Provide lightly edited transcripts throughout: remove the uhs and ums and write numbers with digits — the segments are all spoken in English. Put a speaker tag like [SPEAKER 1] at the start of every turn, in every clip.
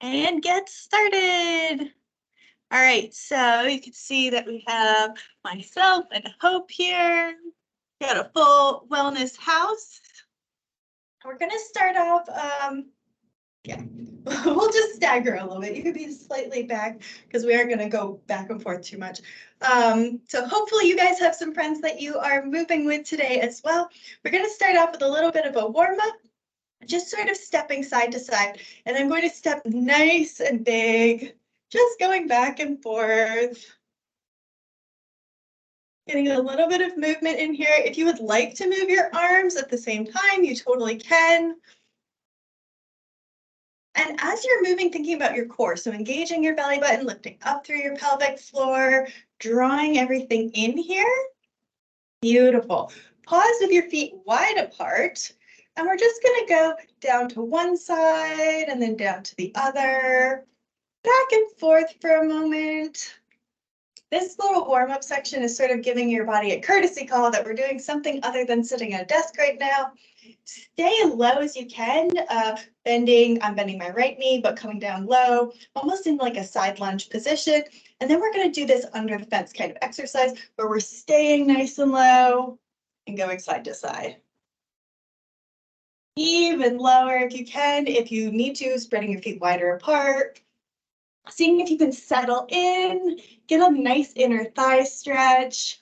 [SPEAKER 1] And get started. All right, so you can see that we have myself and Hope here. We got a full wellness house. We're gonna start off, we'll just stagger a little bit. You could be slightly back because we aren't gonna go back and forth too much. So hopefully you guys have some friends that you are moving with today as well. We're gonna start off with a little bit of a warm up, just sort of stepping side to side. And I'm going to step nice and big, just going back and forth. Getting a little bit of movement in here. If you would like to move your arms at the same time, you totally can. And as you're moving, thinking about your core, so engaging your belly button, lifting up through your pelvic floor, drawing everything in here. Beautiful. Pause with your feet wide apart. And we're just going to go down to one side and then down to the other, back and forth for a moment. This little warm-up section is sort of giving your body a courtesy call that we're doing something other than sitting at a desk right now. Stay as low as you can, I'm bending my right knee, but coming down low, almost in like a side lunge position. And then we're going to do this under the fence kind of exercise where we're staying nice and low and going side to side. Even lower if you can, if you need to, spreading your feet wider apart. Seeing if you can settle in, get a nice inner thigh stretch.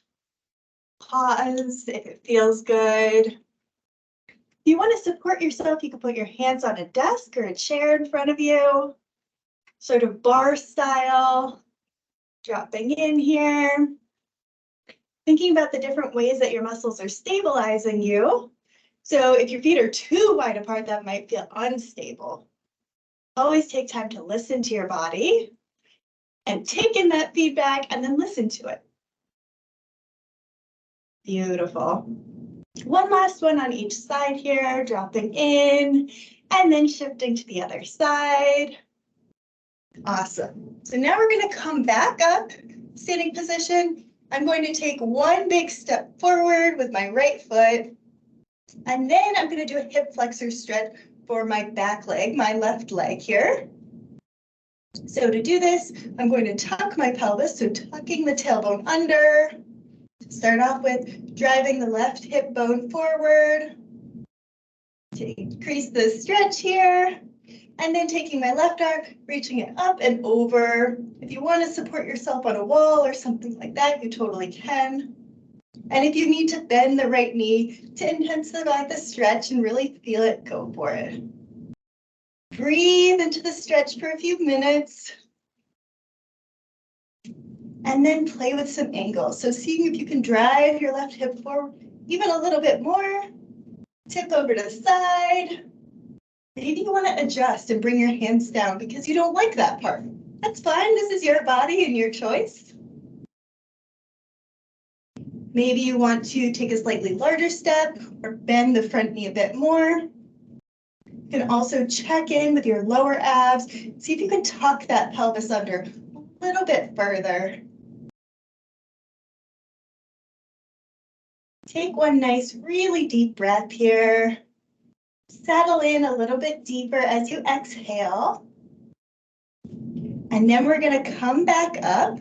[SPEAKER 1] Pause if it feels good. If you want to support yourself, you can put your hands on a desk or a chair in front of you, sort of bar style, dropping in here. Thinking about the different ways that your muscles are stabilizing you. So if your feet are too wide apart, that might feel unstable. Always take time to listen to your body and take in that feedback and then listen to it. Beautiful. One last one on each side here, dropping in and then shifting to the other side. Awesome. So now we're going to come back up, standing position. I'm going to take one big step forward with my right foot. And then I'm going to do a hip flexor stretch for my back leg, my left leg here. So to do this, I'm going to tuck my pelvis, so tucking the tailbone under. Start off with driving the left hip bone forward to increase the stretch here. And then taking my left arm, reaching it up and over. If you want to support yourself on a wall or something like that, you totally can. And if you need to bend the right knee to intensify the stretch and really feel it, go for it. Breathe into the stretch for a few minutes. And then play with some angles. So seeing if you can drive your left hip forward even a little bit more. Tip over to the side. Maybe you want to adjust and bring your hands down because you don't like that part. That's fine. This is your body and your choice. Maybe you want to take a slightly larger step or bend the front knee a bit more. You can also check in with your lower abs. See if you can tuck that pelvis under a little bit further. Take one nice, really deep breath here. Settle in a little bit deeper as you exhale. And then we're going to come back up.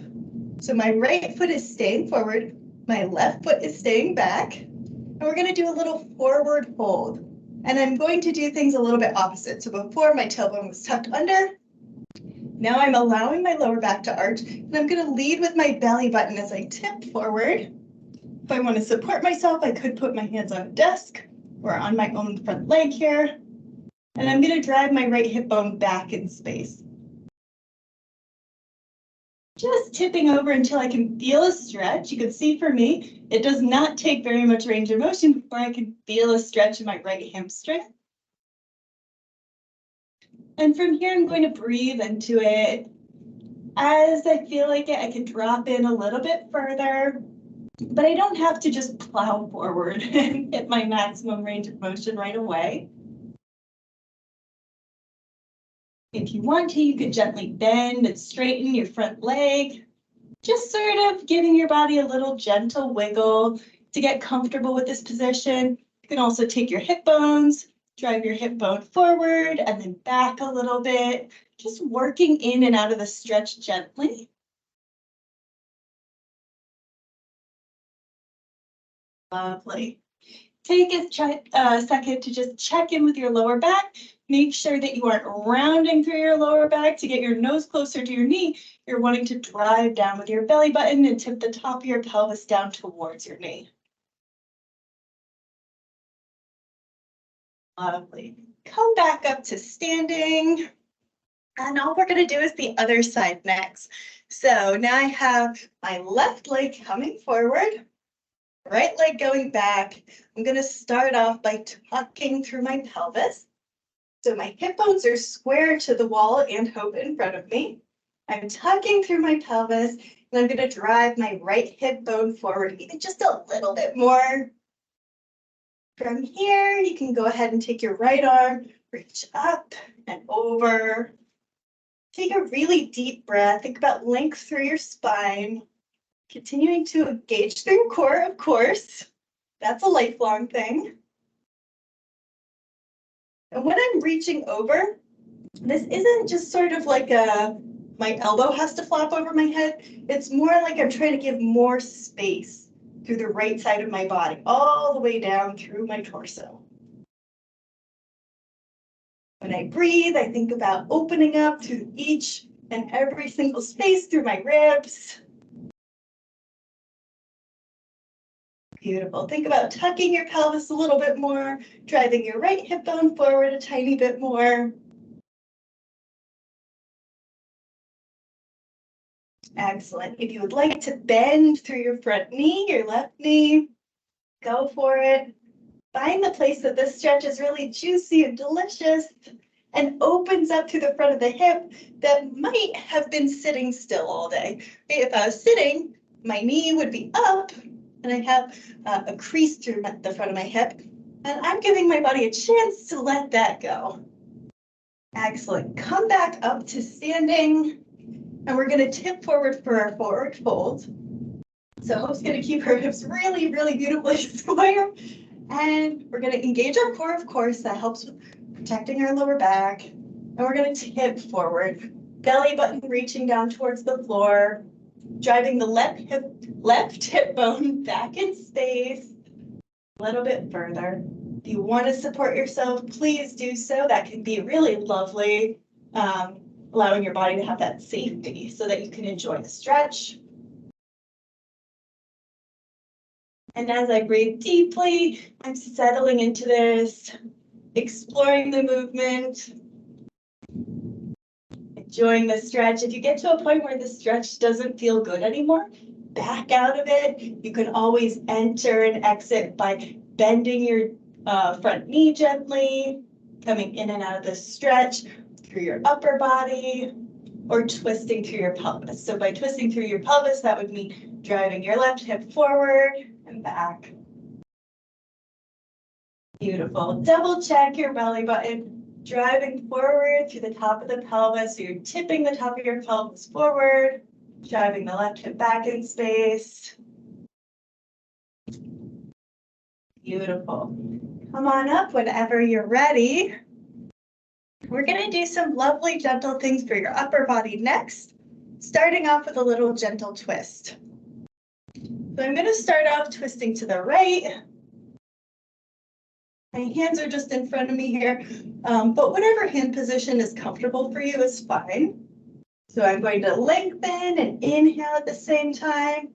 [SPEAKER 1] So my right foot is staying forward. My left foot is staying back, and we're going to do a little forward fold. And I'm going to do things a little bit opposite. So before my tailbone was tucked under, now I'm allowing my lower back to arch, and I'm going to lead with my belly button as I tip forward. If I want to support myself, I could put my hands on a desk or on my own front leg here. And I'm going to drive my right hip bone back in space. Just tipping over until I can feel a stretch. You can see for me, it does not take very much range of motion before I can feel a stretch in my right hamstring. And from here, I'm going to breathe into it. As I feel like it, I can drop in a little bit further, but I don't have to just plow forward and hit my maximum range of motion right away. If you want to, you can gently bend and straighten your front leg, just sort of giving your body a little gentle wiggle to get comfortable with this position. You can also take your hip bones Drive your hip bone forward and then back a little bit, just working in and out of the stretch gently. Lovely. Take a second to just check in with your lower back. Make sure that you aren't rounding through your lower back to get your nose closer to your knee. You're wanting to drive down with your belly button and tip the top of your pelvis down towards your knee. Lovely. Come back up to standing. And all we're going to do is the other side next. So now I have my left leg coming forward, right leg going back. I'm going to start off by tucking through my pelvis. So my hip bones are square to the wall and open in front of me. I'm tucking through my pelvis, and I'm going to drive my right hip bone forward even just a little bit more. From here, you can go ahead and take your right arm, reach up and over. Take a really deep breath. Think about length through your spine. Continuing to engage through your core, of course. That's a lifelong thing. And when I'm reaching over, this isn't just sort of like my elbow has to flop over my head. It's more like I'm trying to give more space through the right side of my body, all the way down through my torso. When I breathe, I think about opening up through each and every single space through my ribs. Beautiful. Think about tucking your pelvis a little bit more, driving your right hip bone forward a tiny bit more. Excellent. If you would like to bend through your front knee, your left knee, go for it. Find the place that this stretch is really juicy and delicious and opens up to the front of the hip that might have been sitting still all day. If I was sitting, my knee would be up and I have a crease through the front of my hip, and I'm giving my body a chance to let that go. Excellent. Come back up to standing, and we're going to tip forward for our forward fold. So Hope's going to keep her hips really, really beautifully square. And we're going to engage our core, of course. That helps with protecting our lower back. And we're going to tip forward. Belly button reaching down towards the floor. Driving the left hip bone back in space. A little bit further. If you want to support yourself, please do so. That can be really lovely. Allowing your body to have that safety so that you can enjoy the stretch. And as I breathe deeply, I'm settling into this, exploring the movement, enjoying the stretch. If you get to a point where the stretch doesn't feel good anymore, back out of it. You can always enter and exit by bending your front knee gently, coming in and out of the stretch through your upper body, or twisting through your pelvis. So by twisting through your pelvis, that would mean driving your left hip forward and back. Beautiful. Double check your belly button, driving forward through the top of the pelvis. So you're tipping the top of your pelvis forward, driving the left hip back in space. Beautiful. Come on up whenever you're ready. We're going to do some lovely gentle things for your upper body next, starting off with a little gentle twist. So I'm going to start off twisting to the right. My hands are just in front of me here, but whatever hand position is comfortable for you is fine. So I'm going to lengthen and inhale at the same time.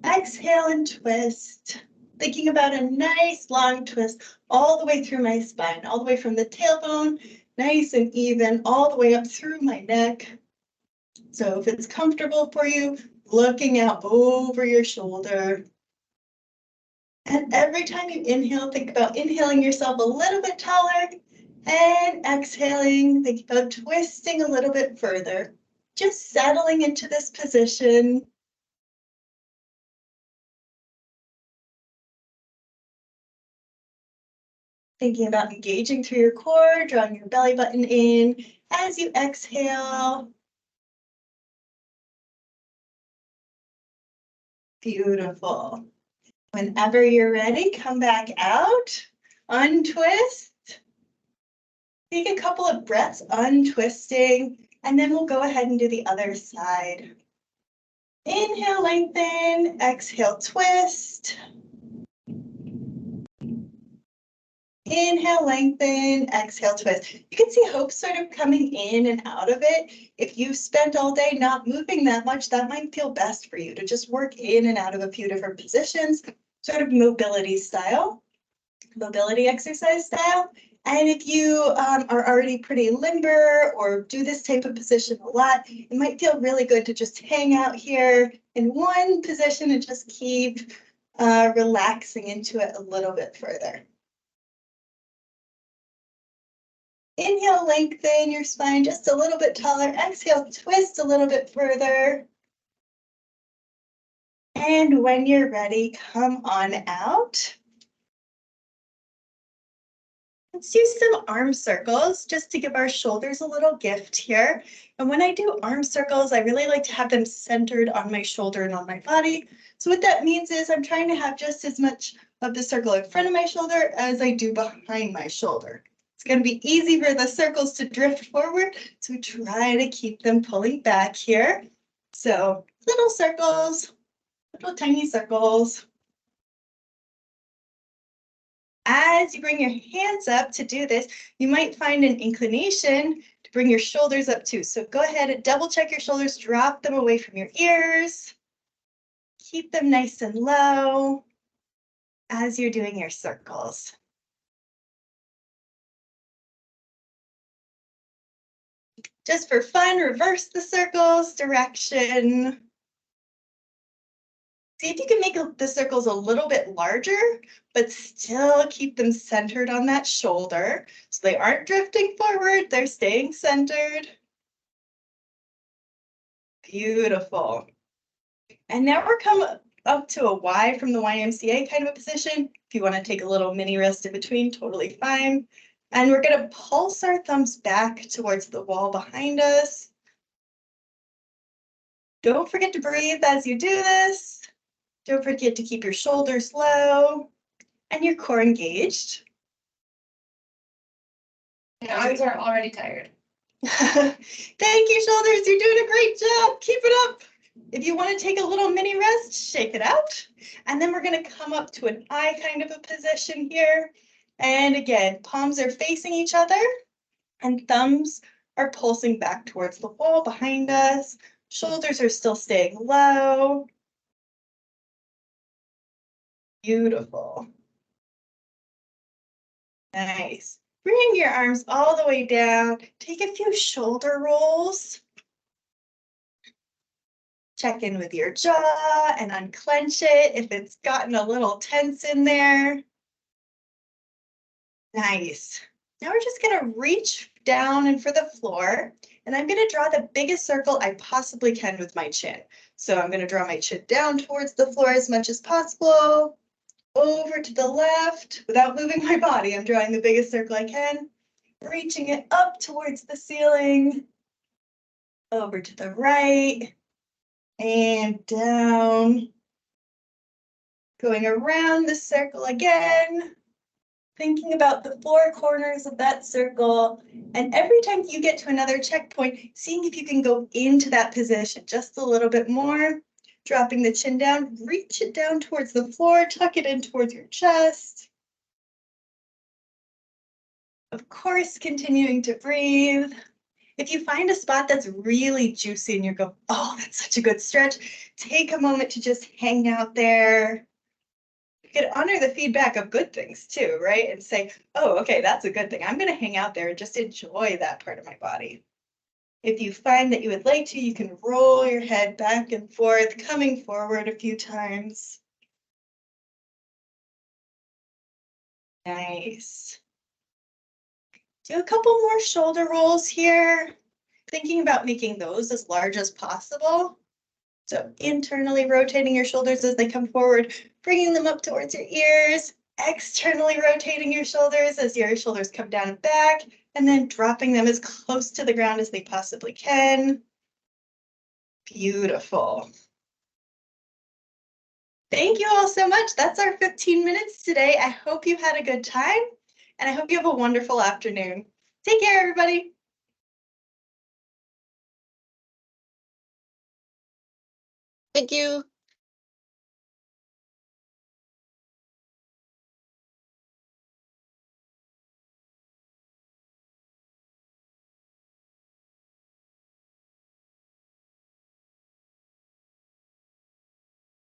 [SPEAKER 1] Exhale and twist. Thinking about a nice long twist all the way through my spine, all the way from the tailbone, nice and even, all the way up through my neck. So if it's comfortable for you, looking out over your shoulder. And every time you inhale, think about inhaling yourself a little bit taller and exhaling, think about twisting a little bit further, just settling into this position. Thinking about engaging through your core, drawing your belly button in as you exhale. Beautiful. Whenever you're ready, come back out, untwist, Take a couple of breaths, untwisting, and then we'll go ahead and do the other side. Inhale, lengthen, exhale, twist. Inhale, lengthen, exhale, twist. You can see hope sort of coming in and out of it. If you spent all day not moving that much, that might feel best for you to just work in and out of a few different positions, sort of mobility exercise style. And if you are already pretty limber or do this type of position a lot, it might feel really good to just hang out here in one position and just keep relaxing into it a little bit further. Inhale, lengthen your spine just a little bit taller. Exhale, twist a little bit further. And when you're ready, come on out. Let's do some arm circles just to give our shoulders a little gift here. And when I do arm circles, I really like to have them centered on my shoulder and on my body. So what that means is I'm trying to have just as much of the circle in front of my shoulder as I do behind my shoulder. It's going to be easy for the circles to drift forward, so try to keep them pulling back here. So little circles, little tiny circles. As you bring your hands up to do this, you might find an inclination to bring your shoulders up too. So go ahead and double check your shoulders, drop them away from your ears. Keep them nice and low as you're doing your circles. Just for fun, reverse the circles, direction. See if you can make the circles a little bit larger, but still keep them centered on that shoulder. So they aren't drifting forward, they're staying centered. Beautiful. And now we're coming up to a Y from the YMCA kind of a position. If you want to take a little mini rest in between, totally fine. And we're going to pulse our thumbs back towards the wall behind us. Don't forget to breathe as you do this. Don't forget to keep your shoulders low and your core engaged.
[SPEAKER 2] My arms are already tired.
[SPEAKER 1] Thank you, shoulders. You're doing a great job. Keep it up. If you want to take a little mini rest, shake it out. And then we're going to come up to an I kind of a position here. And again, palms are facing each other and thumbs are pulsing back towards the wall behind us. Shoulders are still staying low. Beautiful. Nice. Bring your arms all the way down. Take a few shoulder rolls. Check in with your jaw and unclench it if it's gotten a little tense in there. Nice. Now we're just going to reach down and for the floor, and I'm going to draw the biggest circle I possibly can with my chin. So I'm going to draw my chin down towards the floor as much as possible. Over to the left without moving my body. I'm drawing the biggest circle I can, reaching it up towards the ceiling. Over to the right and down. Going around the circle again. Thinking about the four corners of that circle, and every time you get to another checkpoint, seeing if you can go into that position just a little bit more, dropping the chin down, reach it down towards the floor, tuck it in towards your chest. Of course, continuing to breathe. If you find a spot that's really juicy and you go, oh, that's such a good stretch, take a moment to just hang out there. You could honor the feedback of good things too, right? And say, oh, okay, that's a good thing. I'm going to hang out there and just enjoy that part of my body. If you find that you would like to, you can roll your head back and forth, coming forward a few times. Nice. Do a couple more shoulder rolls here. Thinking about making those as large as possible. So internally rotating your shoulders as they come forward, bringing them up towards your ears, externally rotating your shoulders as your shoulders come down and back, and then dropping them as close to the ground as they possibly can. Beautiful. Thank you all so much. That's our 15 minutes today. I hope you had a good time, and I hope you have a wonderful afternoon. Take care, everybody.
[SPEAKER 3] Thank you.